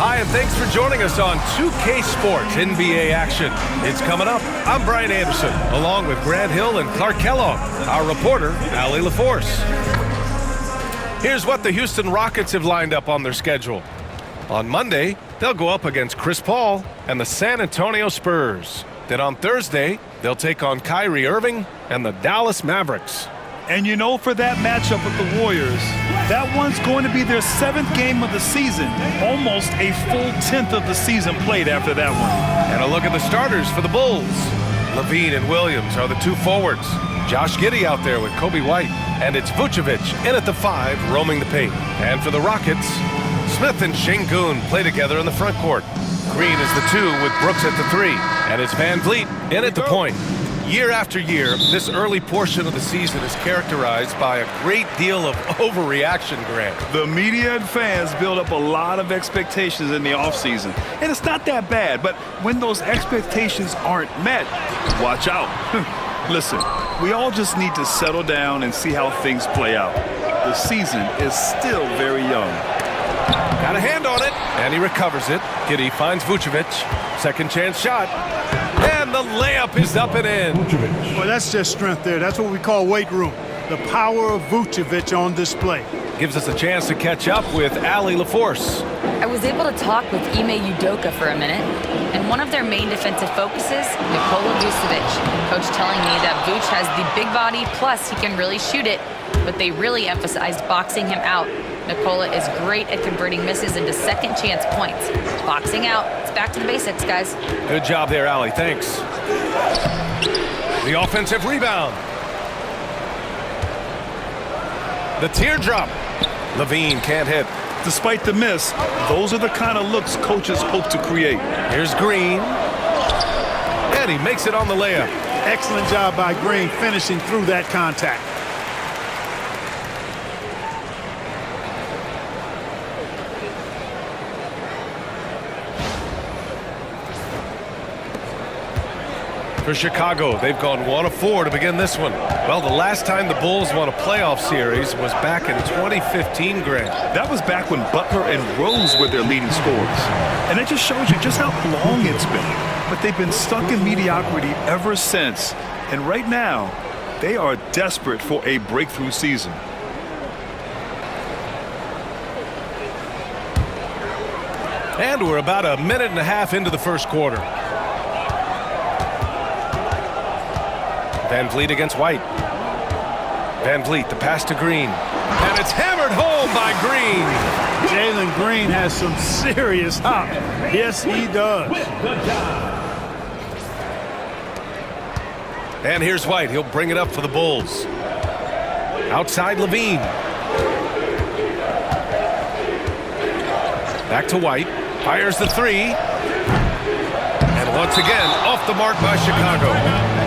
Hi, and thanks for joining us on 2K Sports NBA action. It's coming up. I'm Brian Anderson, along with Grant Hill and Clark Kellogg. Our reporter, Allie LaForce. Here's what the Houston Rockets have lined up on their schedule. On Monday, they'll go up against Chris Paul and the San Antonio Spurs. Then on Thursday, they'll take on Kyrie Irving and the Dallas Mavericks. And you know, for that matchup with the Warriors, that one's going to be their 7th game of the season. Almost a full 10th of the season played after that one. And a look at the starters for the Bulls. Levine and Williams are the 2 forwards. Josh Giddey out there with Kobe White. And it's Vucevic in at the 5, roaming the paint. And for the Rockets, Smith and Şengün play together in the front court. Green is the 2 with Brooks at the 3. And it's Van Vliet in at the point. Year after year, this early portion of the season is characterized by a great deal of overreaction, Grant. The media and fans build up a lot of expectations in the offseason. And it's not that bad, but when those expectations aren't met, watch out. Listen, we all just need to settle down and see how things play out. The season is still very young. Got a hand on it, and he recovers it. Giddey finds Vucevic. Second chance shot. And the layup is up and in. Well, that's just strength there. That's what we call weight room. The power of Vucevic on display. Gives us a chance to catch up with Allie LaForce. I was able to talk with Ime Udoka for a minute, and one of their main defensive focuses, Nikola Vucevic. Coach telling me that Vuce has the big body, plus he can really shoot it, but they really emphasized boxing him out. Nikola is great at converting misses into second chance points. Boxing out, it's back to the basics, guys. Good job there, Allie. Thanks. The offensive rebound. The teardrop. Levine can't hit. Despite the miss, those are the kind of looks coaches hope to create. Here's Green. And he makes it on the layup. Excellent job by Green finishing through that contact. For Chicago, they've gone 1 of 4 to begin this one. Well, the last time the Bulls won a playoff series was back in 2015, Grant. That was back when Butler and Rose were their leading scorers. And it just shows you just how long it's been. But they've been stuck in mediocrity ever since. And right now, they are desperate for a breakthrough season. And we're about a minute and a half into the first quarter. Van Vliet against White. Van Vliet, the pass to Green. And it's hammered home by Green. Jalen Green has some serious hop. Yes, he does. And here's White. He'll bring it up for the Bulls. Outside Levine. Back to White. Fires the 3. And once again, off the mark by Chicago.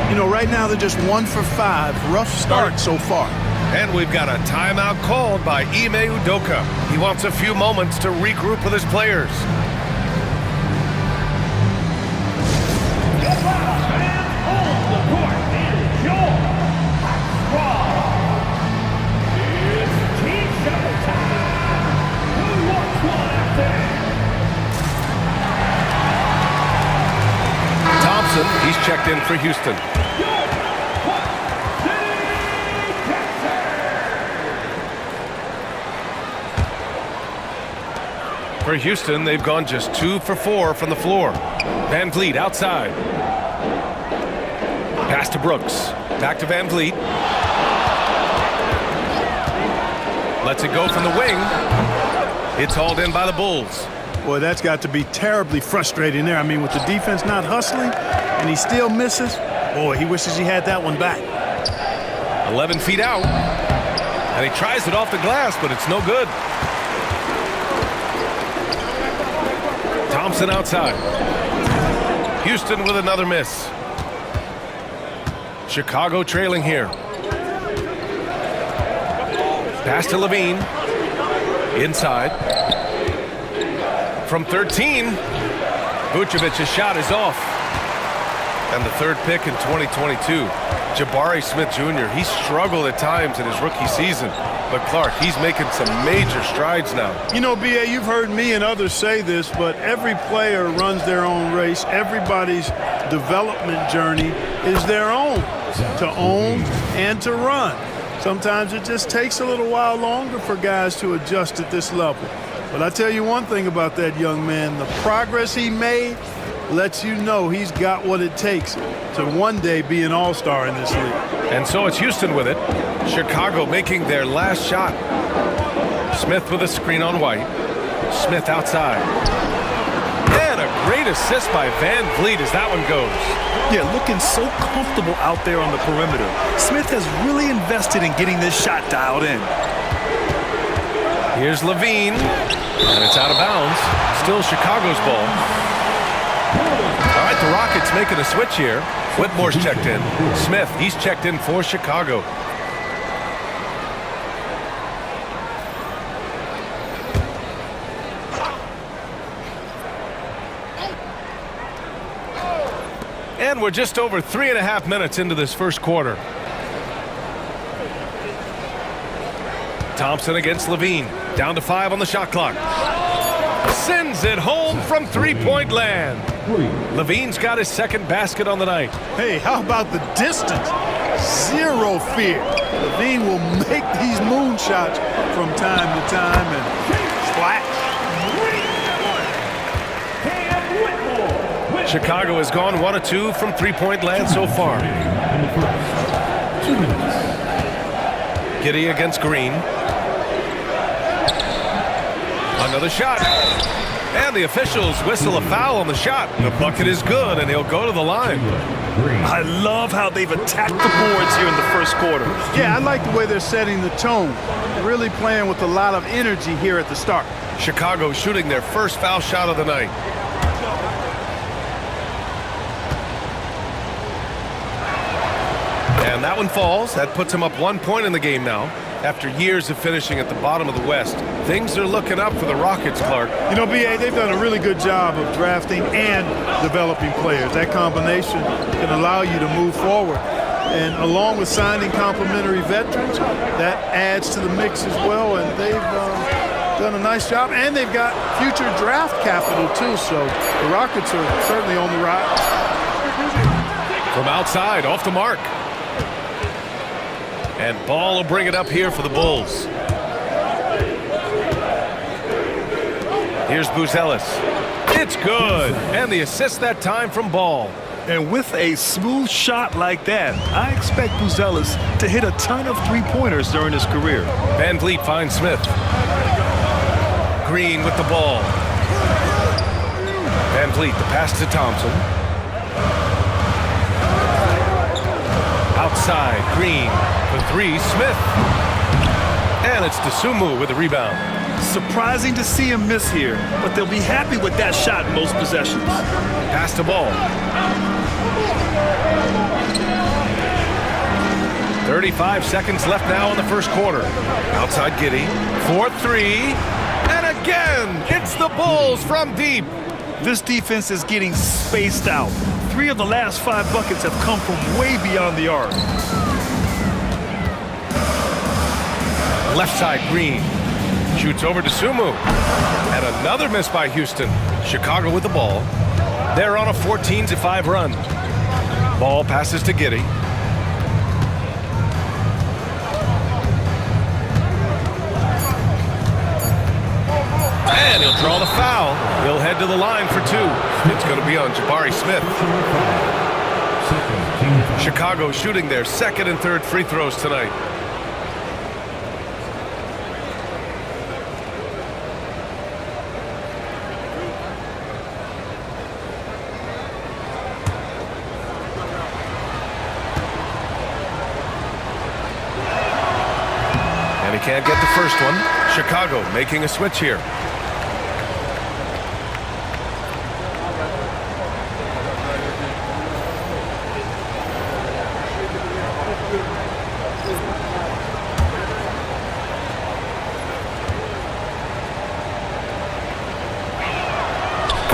You know, right now they're just 1 for 5. Rough start so far. And we've got a timeout called by Ime Udoka. He wants a few moments to regroup with his players. He's checked in for Houston. For Houston, they've gone just 2 for 4 from the floor. Van Vliet outside. Pass to Brooks. Back to Van Vliet. Lets it go from the wing. It's hauled in by the Bulls. Boy, that's got to be terribly frustrating there. I mean, with the defense not hustling and he still misses, boy, he wishes he had that one back. 11 feet out. And he tries it off the glass, but it's no good. Thompson outside. Houston with another miss. Chicago trailing here. Pass to Levine. Inside. From 13. Vucevic's shot is off. And the third pick in 2022, Jabari Smith Jr. He struggled at times in his rookie season, but Clark, he's making some major strides now. You know, B.A., you've heard me and others say this, but every player runs their own race. Everybody's development journey is their own, to own and to run. Sometimes it just takes a little while longer for guys to adjust at this level. But I tell you one thing about that young man, the progress he made lets you know he's got what it takes to one day be an all-star in this league. And so it's Houston with it. Chicago making their last shot. Smith with a screen on White. Smith outside. And a great assist by Van Vliet as that one goes. Yeah, looking so comfortable out there on the perimeter. Smith has really invested in getting this shot dialed in. Here's Levine, and it's out of bounds. Still Chicago's ball. All right, the Rockets making a switch here. Whitmore's checked in. Smith, he's checked in for Chicago. And we're just over 3.5 minutes into this first quarter. Thompson against Levine. Down to 5 on the shot clock. Sends it home from three-point land. Levine's got his second basket on the night. Hey, how about the distance? Zero fear. Levine will make these moon shots from time to time and splash. Chicago has gone 1 of 2 from three-point land so far. Giddey against Green. Another shot. And the officials whistle a foul on the shot. The bucket is good, and he'll go to the line. I love how they've attacked the boards here in the first quarter. Yeah, I like the way they're setting the tone. Really playing with a lot of energy here at the start. Chicago shooting their first foul shot of the night. And that one falls. That puts him up 1 point in the game now. After years of finishing at the bottom of the West, things are looking up for the Rockets, Clark. You know, B.A., they've done a really good job of drafting and developing players. That combination can allow you to move forward. And along with signing complementary veterans, that adds to the mix as well. And they've done a nice job. And they've got future draft capital, too. So the Rockets are certainly on the rise. From outside, off the mark. And Ball will bring it up here for the Bulls. Here's Buzelis. It's good. And the assist that time from Ball. And with a smooth shot like that, I expect Buzelis to hit a ton of three-pointers during his career. Van Vliet finds Smith. Green with the ball. Van Vliet, the pass to Thompson. Outside, Green for 3, Smith. And it's Dosunmu with the rebound. Surprising to see him miss here, but they'll be happy with that shot in most possessions. Pass the ball. 35 seconds left now in the first quarter. Outside Giddey. 4-3. And again, it's the Bulls from deep. This defense is getting spaced out. 3 of the last 5 buckets have come from way beyond the arc. Left side, Green. Shoots over to Sumu. And another miss by Houston. Chicago with the ball. They're on a 14-5 run. Ball passes to Giddey. And he'll draw the foul. He'll head to the line for 2. It's going to be on Jabari Smith. Chicago shooting their second and third free throws tonight. And he can't get the first one. Chicago making a switch here.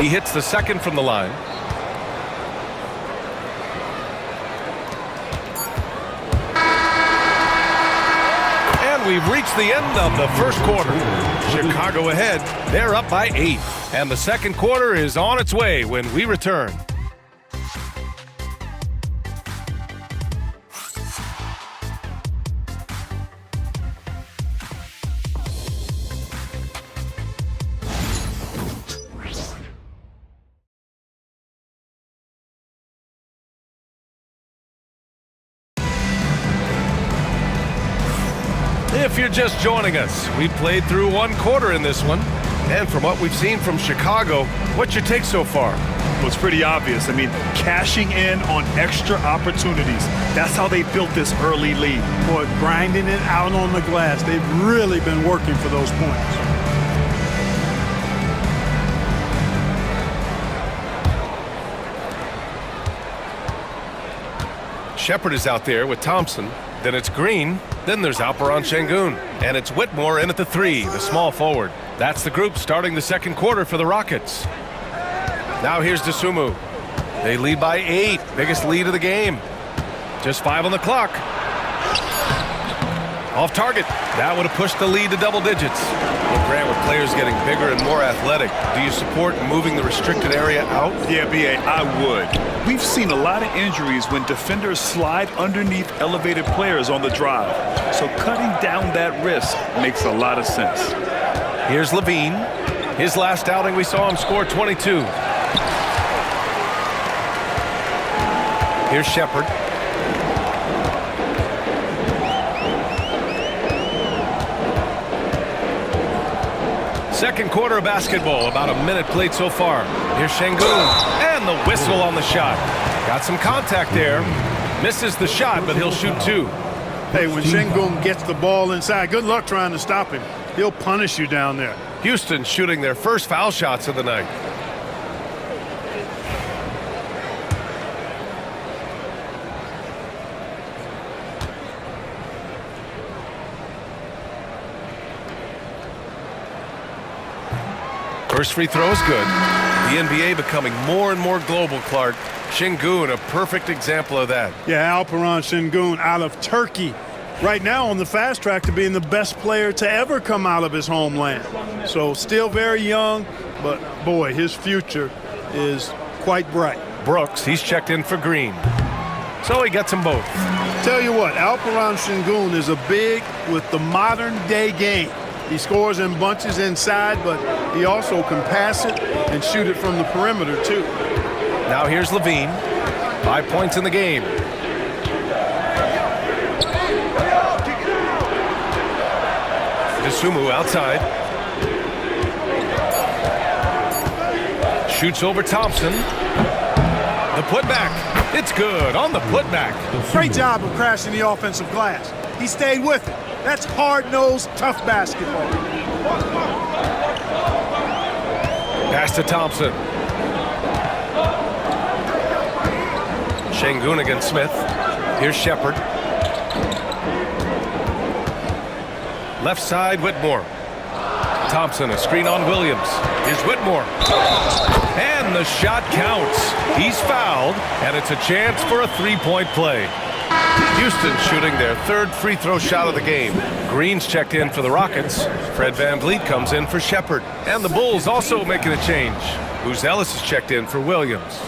He hits the second from the line. And we've reached the end of the first quarter. Chicago ahead. They're up by 8. And the second quarter is on its way when we return. If you're just joining us, we played through one quarter in this one. And from what we've seen from Chicago, what's your take so far? Well, it's pretty obvious. I mean, cashing in on extra opportunities. That's how they built this early lead. Boy, grinding it out on the glass. They've really been working for those points. Shepard is out there with Thompson. Then it's Green. Then there's Alperon Şengün. And it's Whitmore in at the 3, the small forward. That's the group starting the second quarter for the Rockets. Now here's Dosunmu. They lead by 8. Biggest lead of the game. Just 5 on the clock. Off target. That would have pushed the lead to double digits. Well, Grant, with players getting bigger and more athletic, do you support moving the restricted area out? Yeah, B.A., I would. We've seen a lot of injuries when defenders slide underneath elevated players on the drive. So cutting down that risk makes a lot of sense. Here's Levine. His last outing, we saw him score 22. Here's Shepard. Second quarter of basketball, about a minute played so far. Here's Şengün, and the whistle on the shot. Got some contact there. Misses the shot, but he'll shoot 2. Hey, when Şengün gets the ball inside, good luck trying to stop him. He'll punish you down there. Houston shooting their first foul shots of the night. First free throw is good. The NBA becoming more and more global, Clark. Şengün, a perfect example of that. Yeah, Alperon Şengün out of Turkey. Right now on the fast track to being the best player to ever come out of his homeland. So still very young, but boy, his future is quite bright. Brooks, he's checked in for Green. So he gets them both. Tell you what, Alperon Şengün is a big with the modern day game. He scores in bunches inside, but he also can pass it and shoot it from the perimeter, too. Now here's Levine. 5 points in the game. Dosunmu outside. Shoots over Thompson. The putback. It's good on the putback. Great job of crashing the offensive glass. He stayed with it. That's hard-nosed, tough basketball. Pass to Thompson. Şengün against Smith. Here's Shepard. Left side, Whitmore. Thompson, a screen on Williams. Here's Whitmore. And the shot counts. He's fouled, and it's a chance for a three-point play. Houston shooting their third free throw shot of the game. Green's checked in for the Rockets. Fred VanVleet comes in for Shepard. And the Bulls also making a change. Booz Ellis is checked in for Williams.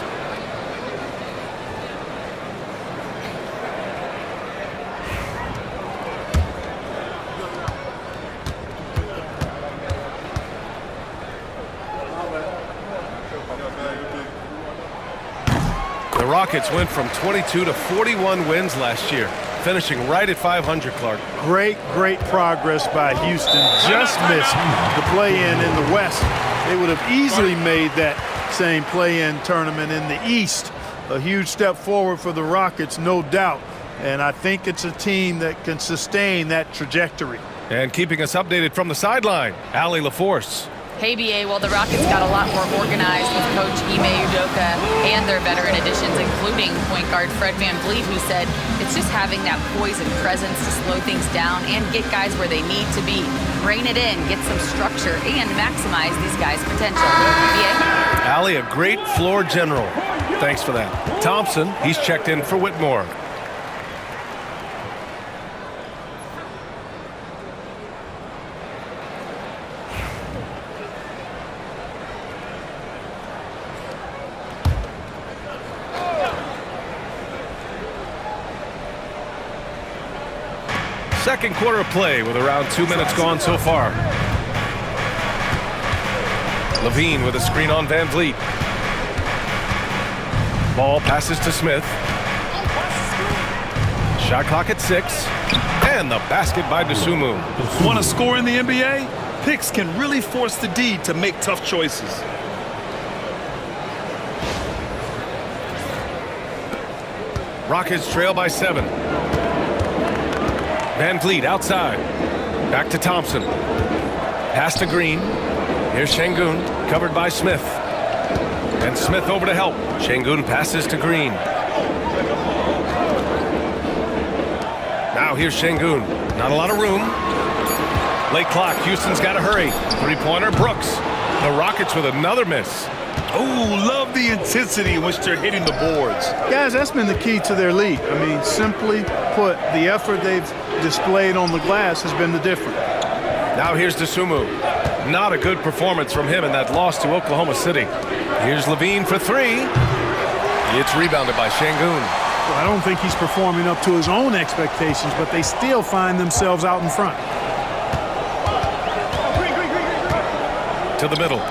The Rockets went from 22 to 41 wins last year, finishing right at 500, Clark. Great progress by Houston. Just missed the play-in in the West. They would have easily made that same play-in tournament in the East. A huge step forward for the Rockets, no doubt. And I think it's a team that can sustain that trajectory. And keeping us updated from the sideline, Allie LaForce. Hey, BA, well, the Rockets got a lot more organized with Coach Ime Udoka and their veteran additions, including point guard Fred VanVleet, who said it's just having that poise and presence to slow things down and get guys where they need to be. Rein it in, get some structure, and maximize these guys' potential. BA? Allie, a great floor general. Thanks for that. Thompson, he's checked in for Whitmore. Second quarter of play with around 2 minutes gone so far. Levine with a screen on Van Vliet. Ball passes to Smith. Shot clock at 6. And the basket by Dosunmu. Want to score in the NBA? Picks can really force the D to make tough choices. Rockets trail by 7. Van Vliet outside. Back to Thompson. Pass to Green. Here's Şengün, covered by Smith. And Smith over to help. Şengün passes to Green. Now here's Şengün. Not a lot of room. Late clock. Houston's got to hurry. Three-pointer, Brooks. The Rockets with another miss. Oh, love the intensity in which they're hitting the boards. Guys, that's been the key to their lead. I mean, simply put, the effort they've displayed on the glass has been the difference. Now here's Dosunmu. Not a good performance from him in that loss to Oklahoma City. Here's Levine for 3. It's rebounded by Şengün. Well, I don't think he's performing up to his own expectations, but they still find themselves out in front. To the middle.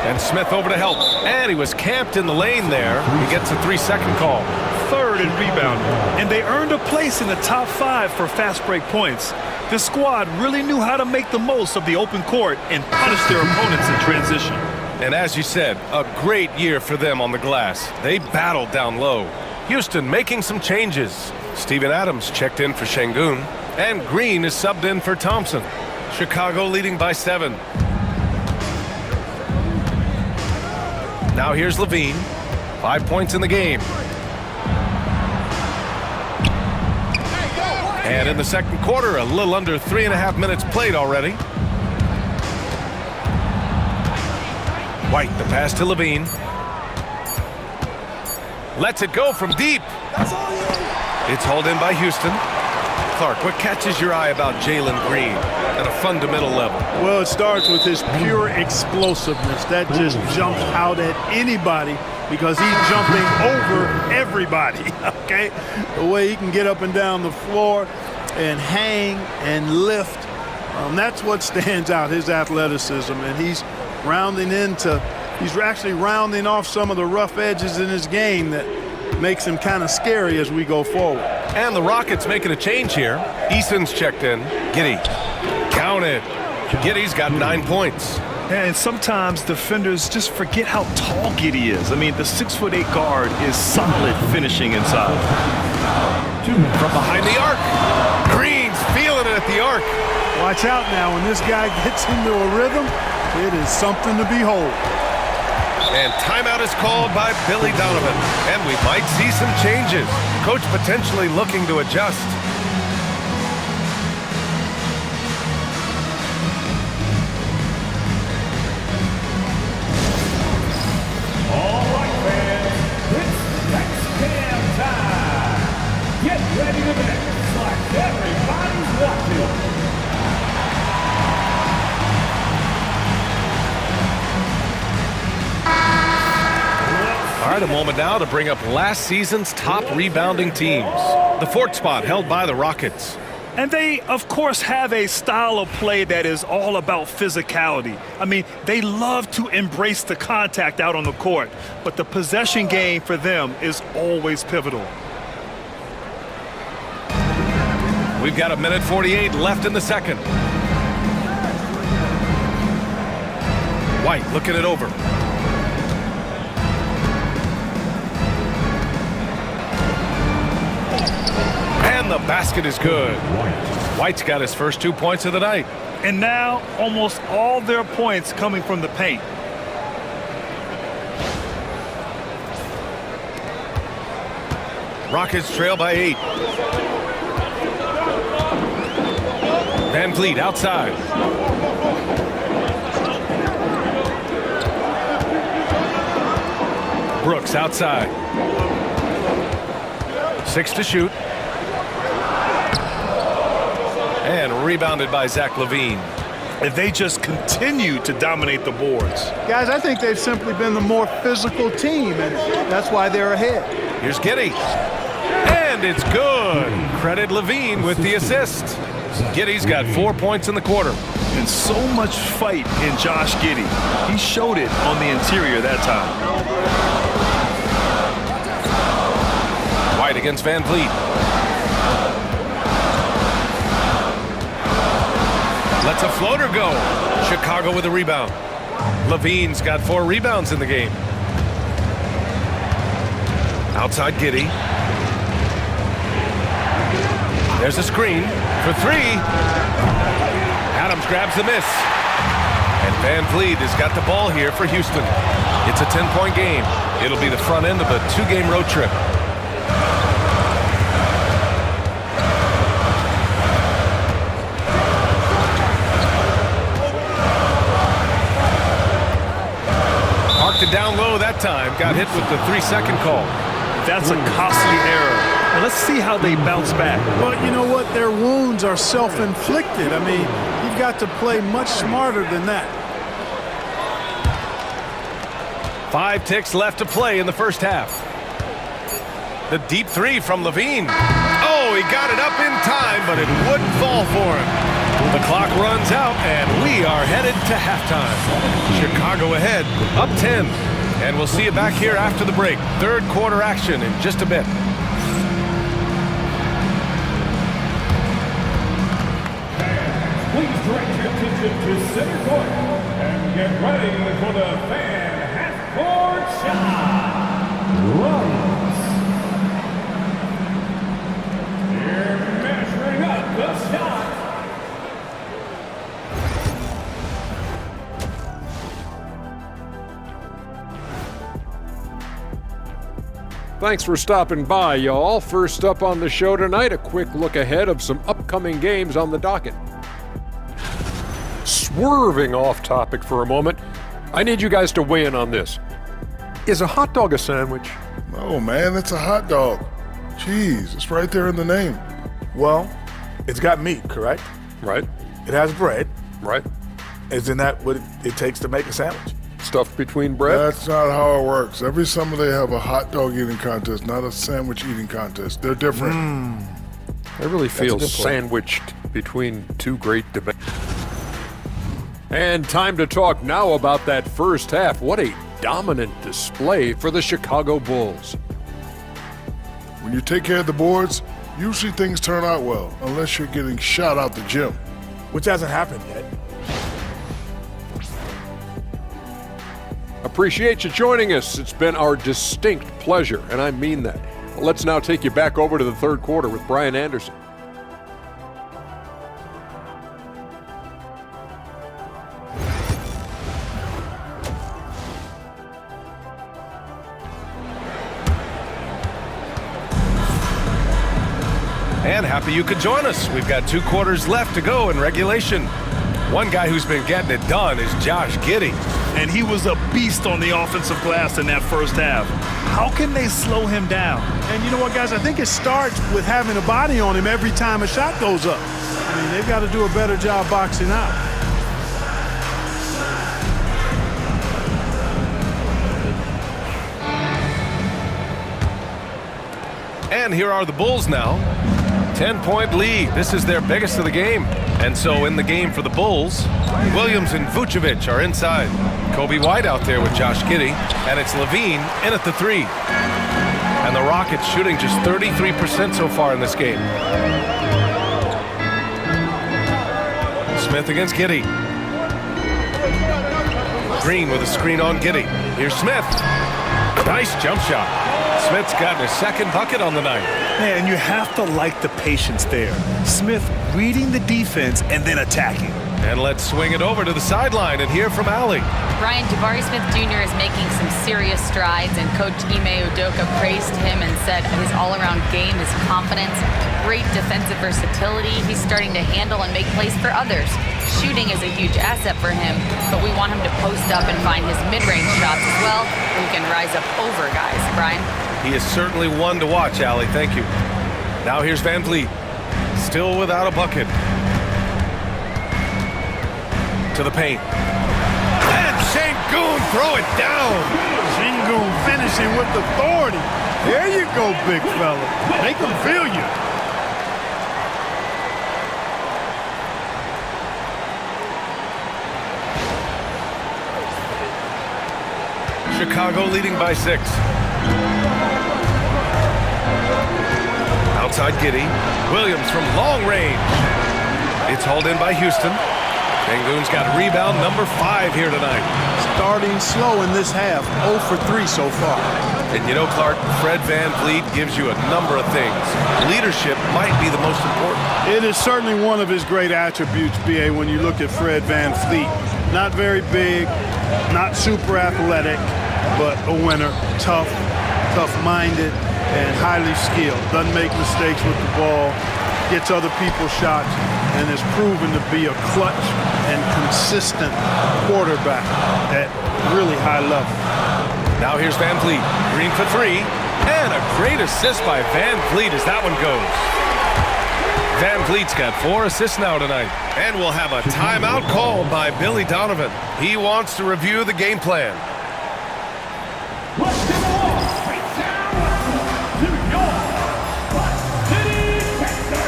And Smith over to help. And he was camped in the lane there. He gets a 3-second call. Third in rebounding. And they earned a place in the top 5 for fast break points. The squad really knew how to make the most of the open court and punish their opponents in transition. And as you said, a great year for them on the glass. They battled down low. Houston making some changes. Steven Adams checked in for Şengün. And Green is subbed in for Thompson. Chicago leading by 7. Now here's Levine. 5 points in the game. And in the second quarter, a little under 3.5 minutes played already. White, the pass to Levine. Lets it go from deep. It's hauled in by Houston. Clark, what catches your eye about Jalen Green at a fundamental level? Well, it starts with his pure explosiveness. That just jumps out at anybody because he's jumping over everybody, okay? The way he can get up and down the floor and hang and lift, that's what stands out, his athleticism. And he's actually rounding off some of the rough edges in his game that makes him kind of scary as we go forward. And the Rockets making a change here. Eason's checked in. Giddey. Count it. Giddey's got 9 points. And sometimes defenders just forget how tall Giddey is. I mean, the 6'8" guard is solid finishing inside. From behind the arc. Green's feeling it at the arc. Watch out now. When this guy gets into a rhythm, it is something to behold. And timeout is called by Billy Donovan. And we might see some changes. Coach potentially looking to adjust. All right, fans, it's next damn time. Get ready to mix like everybody's watching. All right, a moment now to bring up last season's top rebounding teams. The 4th spot held by the Rockets. And they, of course, have a style of play that is all about physicality. I mean, they love to embrace the contact out on the court, but the possession game for them is always pivotal. We've got 1:48 left in the second. White looking it over. And the basket is good. White's got his first 2 points of the night. And now almost all their points coming from the paint. Rockets trail by 8. Van Vliet outside. Brooks outside. 6 to shoot. And rebounded by Zach LaVine. And they just continue to dominate the boards. Guys, I think they've simply been the more physical team, and that's why they're ahead. Here's Giddey. And it's good. Credit Levine with the assist. Giddey's got 4 points in the quarter. And so much fight in Josh Giddey. He showed it on the interior that time. White against Van Vliet. Lets a floater go. Chicago with a rebound. Levine's got 4 rebounds in the game. Outside Giddey. There's a screen for 3. Adams grabs the miss. And Van Vliet has got the ball here for Houston. It's a 10-point game. It'll be the front end of a 2-game road trip. Marked it down low that time. Got hit with the 3-second call. That's a costly error. And let's see how they bounce back. But you know what? Their wounds are self-inflicted. I mean, you've got to play much smarter than that. 5 ticks left to play in the first half. The deep 3 from Levine. Oh, he got it up in time, but it wouldn't fall for him. The clock runs out, and we are headed to halftime. Chicago ahead, up 10. And we'll see you back here after the break. Third quarter action in just a bit. Please direct your attention to center court and get ready for the fan half-court shot. Runs. Here measuring up the shot. Thanks for stopping by, y'all. First up on the show tonight, a quick look ahead of some upcoming games on the docket. Swerving off topic for a moment, I need you guys to weigh in on this. Is a hot dog a sandwich? Oh man, it's a hot dog. Jeez, it's right there in the name. Well, it's got meat, correct? Right, It has bread. right. Isn't that what it takes to make a sandwich? Stuff between bread? That's not how it works. Every summer they have a hot dog eating contest, not a sandwich eating contest. They're different. I really feel a good point. sandwiched between two great debates. And time to talk now about that first half. What a dominant display for the Chicago Bulls. When you take care of the boards, usually things turn out well, unless you're getting shot out the gym. Which hasn't happened yet. Appreciate you joining us. It's been our distinct pleasure, and I mean that. Let's now take you back over to the third quarter with Brian Anderson. And happy you could join us. We've got 2 quarters left to go in regulation. One guy who's been getting it done is Josh Giddey. And he was a beast on the offensive glass in that first half. How can they slow him down? And you know what, guys? I think it starts with having a body on him every time a shot goes up. I mean, they've got to do a better job boxing out. And here are the Bulls now. 10-point lead. This is their biggest of the game. And so in the game for the Bulls, Williams and Vucevic are inside. Kobe White out there with Josh Giddey. And it's Levine in at the 3. And the Rockets shooting just 33% so far in this game. Smith against Giddey. Green with a screen on Giddey. Here's Smith. Nice jump shot. Smith's gotten his second bucket on the night. Man, you have to like the patience there. Smith reading the defense and then attacking. And let's swing it over to the sideline and hear from Allie. Brian, Jabari Smith Jr. is making some serious strides, and Coach Ime Udoka praised him and said his all-around game, his confidence, great defensive versatility. He's starting to handle and make plays for others. Shooting is a huge asset for him, but we want him to post up and find his mid-range shots as well, so he can rise up over guys. Brian? He is certainly one to watch, Allie. Thank you. Now here's Van Vliet. Still without a bucket. To the paint. And Sengun throw it down. Sengun finishing with authority. There you go, big fella. Make them feel you. Chicago leading by 6. Outside Giddey. Williams from long range. It's hauled in by Houston. Sengun's got rebound number 5 here tonight. Starting slow in this half, 0 for 3 so far. And you know, Clark, Fred VanVleet gives you a number of things. Leadership might be the most important. It is certainly one of his great attributes, B.A., when you look at Fred VanVleet. Not very big, not super athletic, but a winner, tough-minded, and highly skilled. Doesn't make mistakes with the ball, gets other people's shots, and is proven to be a clutch and consistent quarterback at really high level. Now here's VanVleet. Green for 3. And a great assist by VanVleet as that one goes. VanVleet's got 4 assists now tonight. And we'll have a timeout called by Billy Donovan. He wants to review the game plan. Let's get along. Straight down to your Butt City, Texas.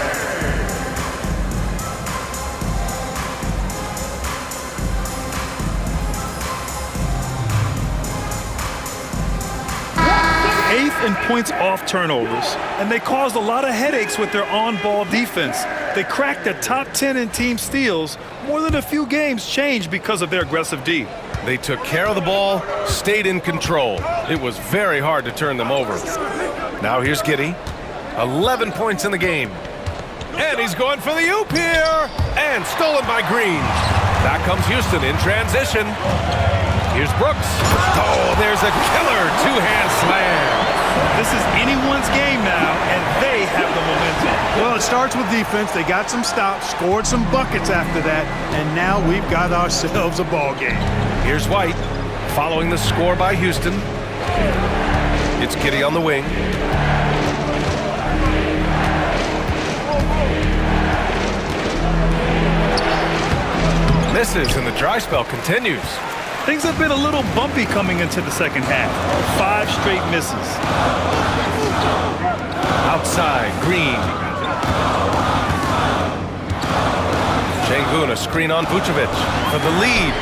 8th in points off turnovers, and they caused a lot of headaches with their on-ball defense. They cracked the top 10 in team steals. More than a few games changed because of their aggressive D. They took care of the ball, stayed in control. It was very hard to turn them over. Now here's Giddey. 11 points in the game. And he's going for the oop here. And stolen by Green. Back comes Houston in transition. Here's Brooks. Oh, there's a killer two-hand slam. This is anyone's game now, and they have the momentum. Well, it starts with defense. They got some stops, scored some buckets after that, and now we've got ourselves a ball game. Here's White, following the score by Houston. It's Giddey on the wing. Misses, and the dry spell continues. Things have been a little bumpy coming into the second half. 5 straight misses. Outside, Green. Sengun, a screen on Vucevic for the lead.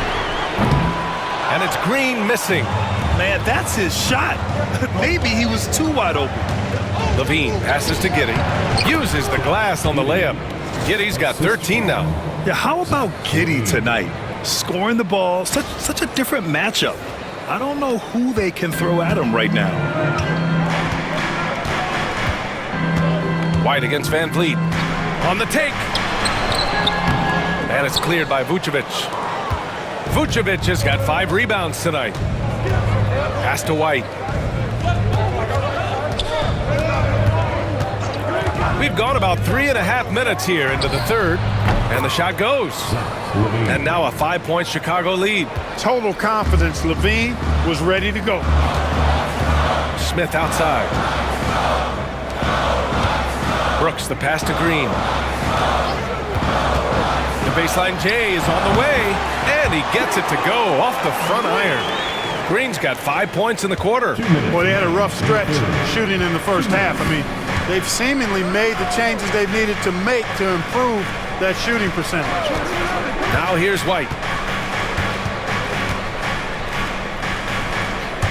And it's Green missing. Man, that's his shot. Maybe he was too wide open. Levine passes to Giddey. Uses the glass on the layup. Giddey's got 13 now. Yeah, how about Giddey tonight? Scoring the ball, such a different matchup. I don't know who they can throw at him right now. White against VanVleet. On the take. And it's cleared by Vucevic. Vucevic has got 5 rebounds tonight. Pass to White. We've gone about 3.5 minutes here into the third. And the shot goes. And now a 5-point Chicago lead. Total confidence. Levine was ready to go. Smith outside. Brooks, the pass to Green. The baseline J is on the way. And he gets it to go off the front iron. Green's got 5 points in the quarter. Well, they had a rough stretch shooting in the first half. I mean, they've seemingly made the changes they've needed to make to improve that shooting percentage. Now here's White.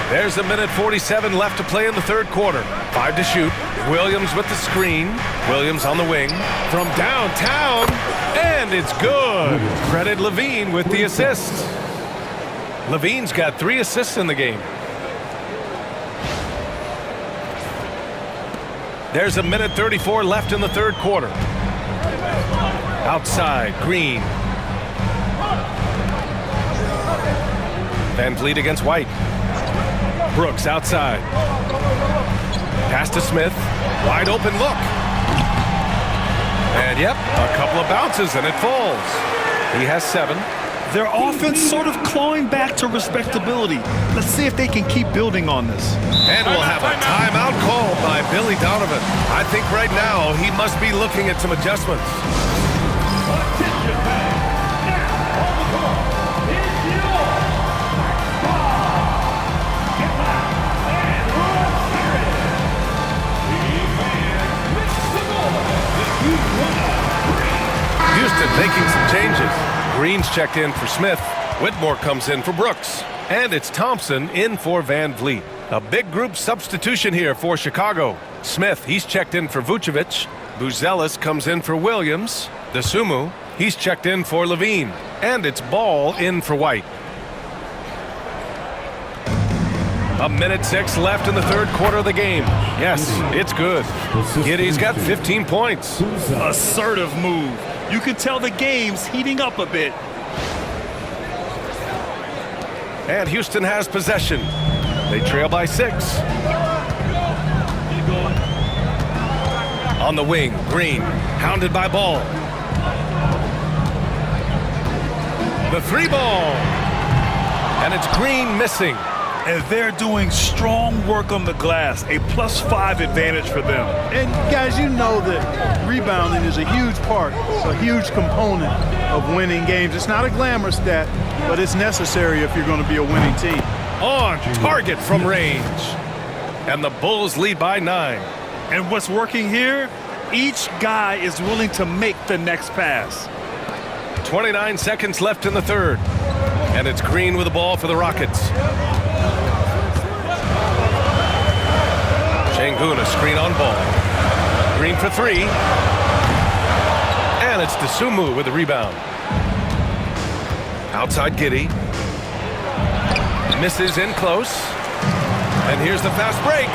There's 1:47 left to play in the third quarter. 5 to shoot. Williams with the screen. Williams on the wing. From downtown. And it's good. Credit Levine with the assist. Levine's got 3 assists in the game. There's 1:34 left in the third quarter. Outside, Green. VanVleet against White. Brooks outside. Pass to Smith. Wide open look. And yep, a couple of bounces and it falls. He has 7. Their offense sort of clawing back to respectability. Let's see if they can keep building on this. And we'll have a timeout called by Billy Donovan. I think right now he must be looking at some adjustments. Attention fans. Now on the court is your Get back and let's hear it. The fans with the ball. The Houston Houston making some changes. Green's checked in for Smith. Whitmore comes in for Brooks. And it's Thompson in for Van Vliet. A big group substitution here for Chicago. Smith, he's checked in for Vucevic. Buzelis comes in for Williams. DeSumo, he's checked in for Levine. And it's Ball in for White. 1:06 left in the third quarter of the game. Yes, it's good. Giddey's got 15 points. Assertive move. You can tell the game's heating up a bit. And Houston has possession. They trail by 6. On the wing, Green, hounded by Ball. The 3 ball. And it's Green missing. And they're doing strong work on the glass, a +5 advantage for them. And guys, you know that rebounding is a huge part, a huge component of winning games. It's not a glamour stat, but it's necessary if you're going to be a winning team. On target from range. And the Bulls lead by 9. And what's working here? Each guy is willing to make the next pass. 29 seconds left in the third. And it's Green with the ball for the Rockets. Şengün, a screen on Ball. Green for 3. And it's DeSumo with the rebound. Outside Giddey. Misses in close. And here's the fast break.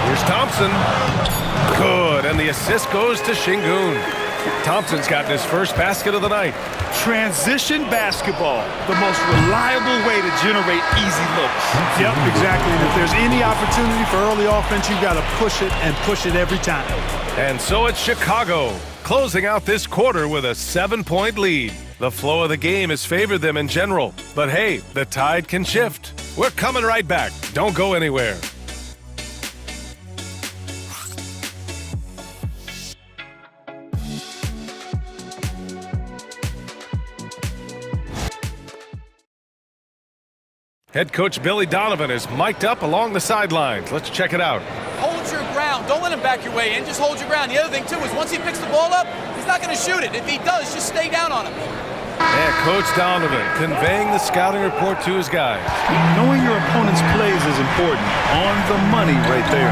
Here's Thompson. Good. And the assist goes to Şengün. Thompson's gotten his first basket of the night. Transition basketball, the most reliable way to generate easy looks. Yep, exactly. And if there's any opportunity for early offense, you've got to push it and push it every time. And so it's Chicago, closing out this quarter with a 7-point lead. The flow of the game has favored them in general. But hey, the tide can shift. We're coming right back. Don't go anywhere. Head coach Billy Donovan is mic'd up along the sidelines. Let's check it out. Hold your ground. Don't let him back your way in. Just hold your ground. The other thing, too, is once he picks the ball up, he's not going to shoot it. If he does, just stay down on him. And Coach Donovan conveying the scouting report to his guys. Knowing your opponent's plays is important. On the money right there.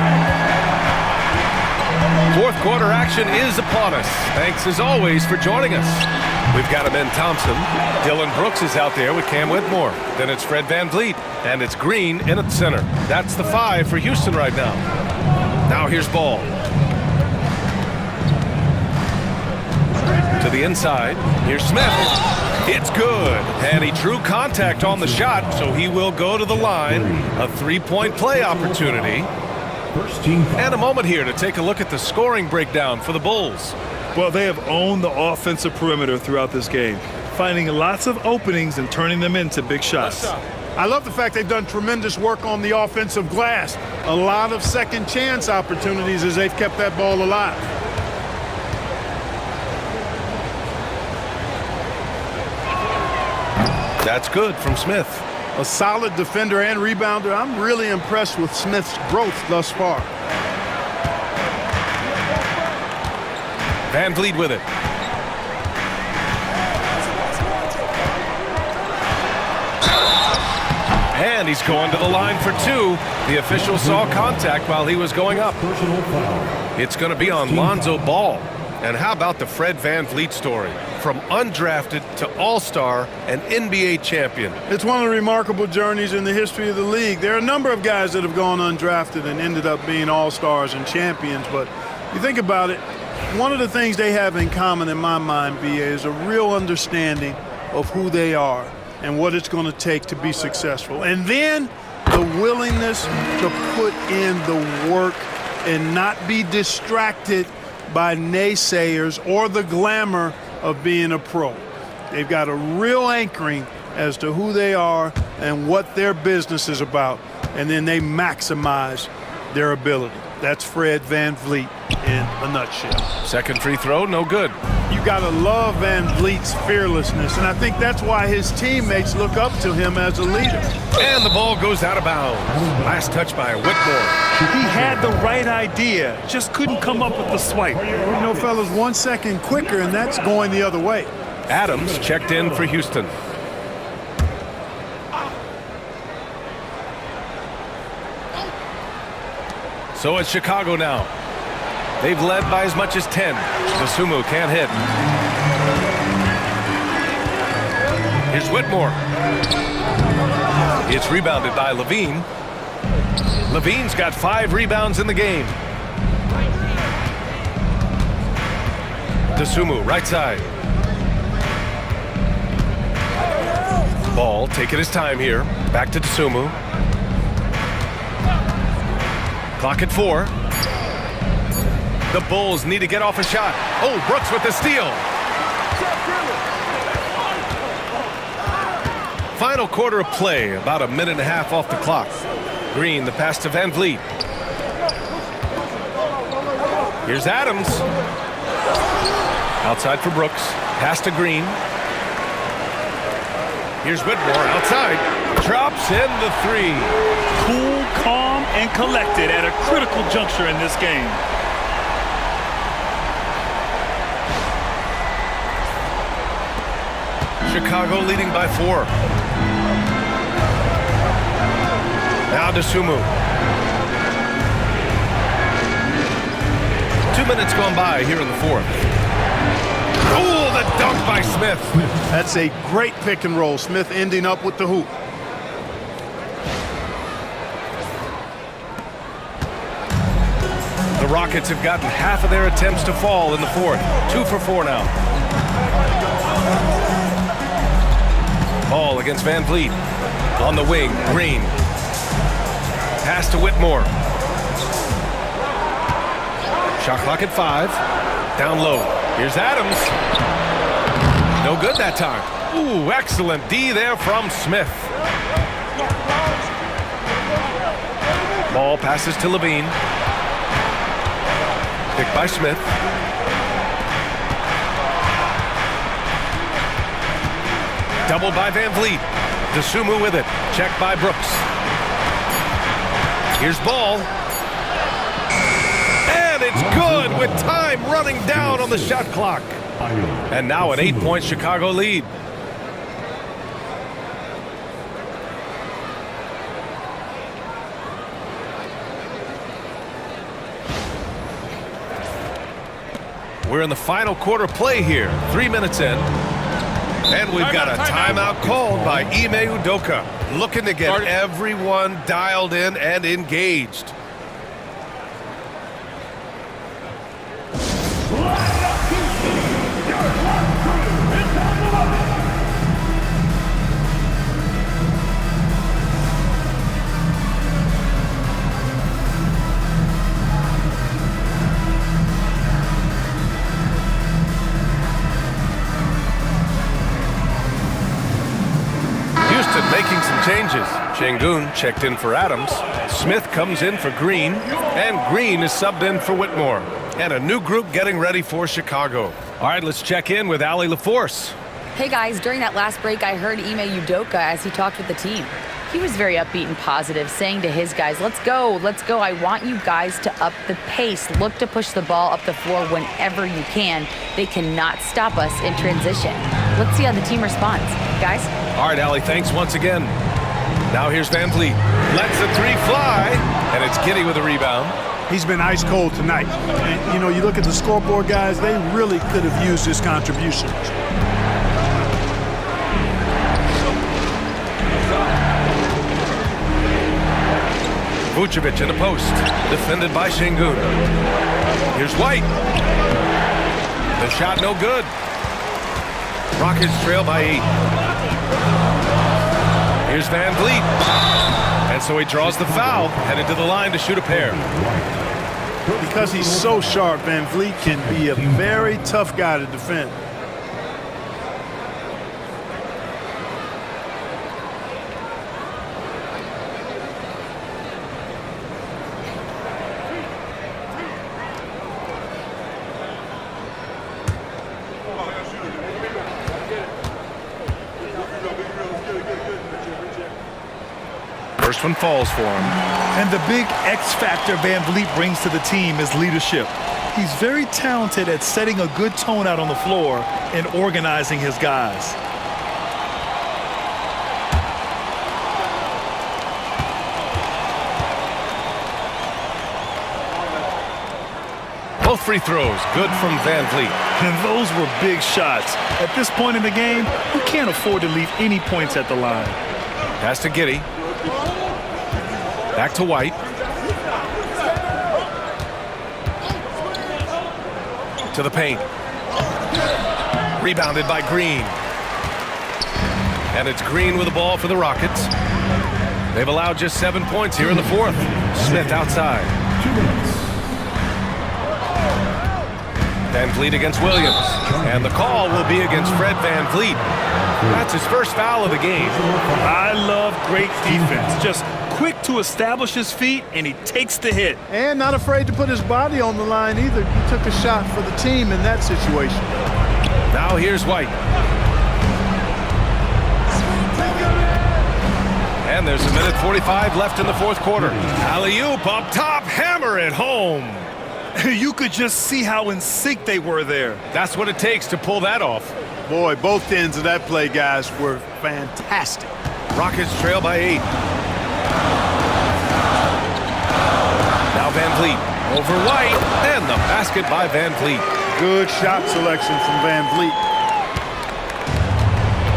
Fourth quarter action is upon us. Thanks as always for joining us. We've got him in Thompson. Dylan Brooks is out there with Cam Whitmore. Then it's Fred Van Vliet. And it's Green in at center. That's the 5 for Houston right now. Now here's Ball. To the inside. Here's Smith. It's good. And he drew contact on the shot, so he will go to the line. A 3-point play opportunity. And a moment here to take a look at the scoring breakdown for the Bulls. Well, they have owned the offensive perimeter throughout this game, finding lots of openings and turning them into big shots. I love the fact they've done tremendous work on the offensive glass. A lot of second chance opportunities as they've kept that ball alive. That's good from Smith. A solid defender and rebounder. I'm really impressed with Smith's growth thus far. Van Vliet with it. And he's going to the line for 2. The official saw contact while he was going up. It's going to be on Lonzo Ball. And how about the Fred Van Vliet story? From undrafted to all-star and NBA champion. It's one of the remarkable journeys in the history of the league. There are a number of guys that have gone undrafted and ended up being all-stars and champions. But you think about it, one of the things they have in common in my mind, BA, is a real understanding of who they are and what it's going to take to be successful. And then the willingness to put in the work and not be distracted by naysayers or the glamour of being a pro. They've got a real anchoring as to who they are and what their business is about, and then they maximize their ability. That's Fred Van Vliet in a nutshell. Second free throw, no good. You got to love Van Vliet's fearlessness, and I think that's why his teammates look up to him as a leader. And the ball goes out of bounds. Last touch by Whitmore. He had the right idea, just couldn't come up with the swipe. You know, fellas, 1 second quicker, and that's going the other way. Adams checked in for Houston. So it's Chicago now. They've led by as much as 10. Dosunmu can't hit. Here's Whitmore. It's rebounded by Levine. Levine's got 5 rebounds in the game. Dosunmu, right side. Ball taking his time here. Back to Dosunmu. Clock at 4. The Bulls need to get off a shot. Oh, Brooks with the steal. Final quarter of play, about a minute and a half off the clock. Green, the pass to Van Vliet. Here's Adams. Outside for Brooks. Pass to Green. Here's Whitmore outside. Drops in the 3. Cool, calm, and collected at a critical juncture in this game. Chicago leading by 4. Now Dosunmu. 2 minutes gone by here in the 4th. Oh, the dunk by Smith. That's a great pick and roll. Smith ending up with the hoop. The Rockets have gotten half of their attempts to fall in the 4th. 2 for 4 now. Ball against Van Vliet. On the wing, Green. Pass to Whitmore. Shot clock at 5. Down low. Here's Adams. No good that time. Ooh, excellent D there from Smith. Ball passes to Levine. Picked by Smith. Doubled by Van Vliet. Dosunmu with it. Checked by Brooks. Here's Ball. And it's good with time running down on the shot clock. And now an 8-point Chicago lead. We're in the final quarter play here. 3 minutes in. And we've got a timeout called by Ime Udoka, looking to get everyone dialed in and engaged. Making some changes. Şengün checked in for Adams. Smith comes in for Green. And Green is subbed in for Whitmore. And a new group getting ready for Chicago. All right, let's check in with Allie LaForce. Hey guys, during that last break, I heard Ime Udoka as he talked with the team. He was very upbeat and positive, saying to his guys, let's go. I want you guys to up the pace. Look to push the ball up the floor whenever you can. They cannot stop us in transition. Let's see how the team responds. Guys? All right, Allie, thanks once again. Now here's Van Vliet. Lets the 3 fly, and it's Giddey with a rebound. He's been ice cold tonight. And, you know, you look at the scoreboard, guys, they really could have used his contributions. Vucevic in the post, defended by Şengün. Here's White. The shot no good. Rockets trail by 8. Here's Van Vliet. And so he draws the foul, headed to the line to shoot a pair. Because he's so sharp, Van Vliet can be a very tough guy to defend. First one falls for him. And the big X factor Van Vliet brings to the team is leadership. He's very talented at setting a good tone out on the floor and organizing his guys. Both free throws, good from Van Vliet. And those were big shots. At this point in the game, you can't afford to leave any points at the line. Pass to Giddey. Back to White. To the paint. Rebounded by Green. And it's Green with the ball for the Rockets. They've allowed just 7 points here in the fourth. Smith outside. 2 minutes. Van Vliet against Williams. And the call will be against Fred Van Vliet. That's his first foul of the game. I love great defense. Just quick to establish his feet, and he takes the hit. And not afraid to put his body on the line either. He took a shot for the team in that situation. Now here's White. And there's a minute 45 left in the fourth quarter. Alley-oop up top, hammer it home. You could just see how in sync they were there. That's what it takes to pull that off. Boy, both ends of that play, guys, were fantastic. Rockets trail by 8. Now Van Vliet over White, and the basket by Van Vliet. Good shot selection from Van Vliet.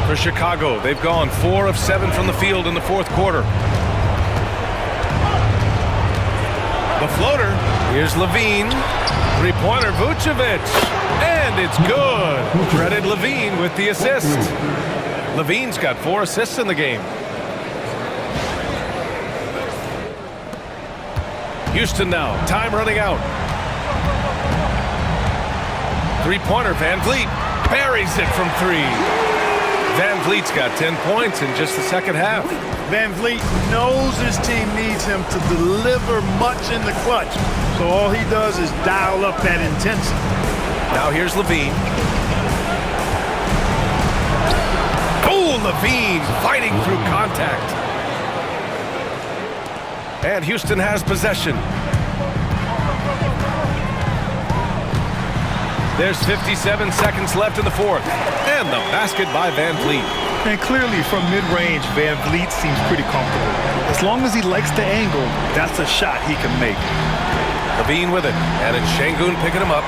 For Chicago, they've gone 4 of 7 from the field in the fourth quarter. The floater, here's Levine. Three-pointer, Vucevic, and it's good. Credit Levine with the assist. Levine's got 4 assists in the game. Houston now, time running out. Three-pointer, Van Vliet buries it from 3. Van Vliet's got 10 points in just the second half. Van Vliet knows his team needs him to deliver much in the clutch. So all he does is dial up that intensity. Now here's Levine. Oh, Levine fighting through contact. And Houston has possession. There's 57 seconds left in the fourth. And the basket by Van Vliet. And clearly from mid-range, Van Vliet seems pretty comfortable. As long as he likes the angle, that's a shot he can make. Levine with it. And it's Şengün picking him up.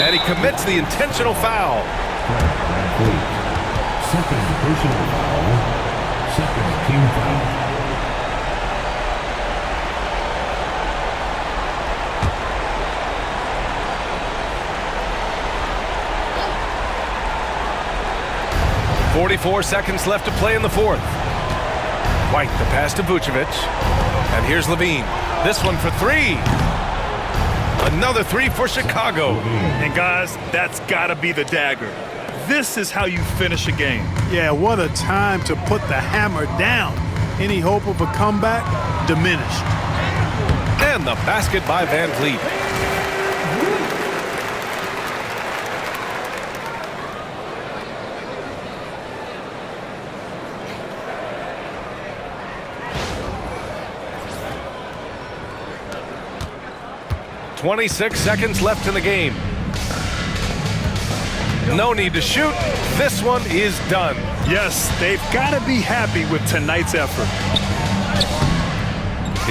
And he commits the intentional foul. Van Vliet. Second personal foul. Second team foul. .44 seconds left to play in the fourth. White, the pass to Vucevic. And here's Levine. This one for 3. Another 3 for Chicago. And guys, that's got to be the dagger. This is how you finish a game. Yeah, what a time to put the hammer down. Any hope of a comeback diminished. And the basket by Van Vliet. .26 seconds left in the game. No need to shoot. This one is done. Yes, they've got to be happy with tonight's effort.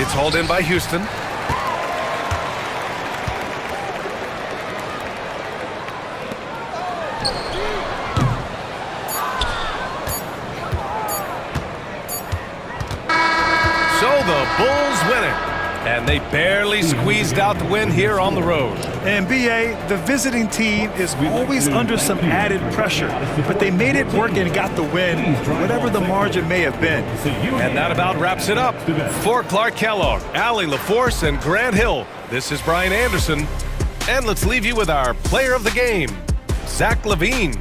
It's hauled in by Houston. So the Bulls win it. And they barely squeezed out the win here on the road. And B.A., the visiting team is always under some added pressure, but they made it work and got the win, whatever the margin may have been. And that about wraps it up. For Clark Kellogg, Allie LaForce, and Grant Hill, this is Brian Anderson. And let's leave you with our player of the game, Zach LaVine.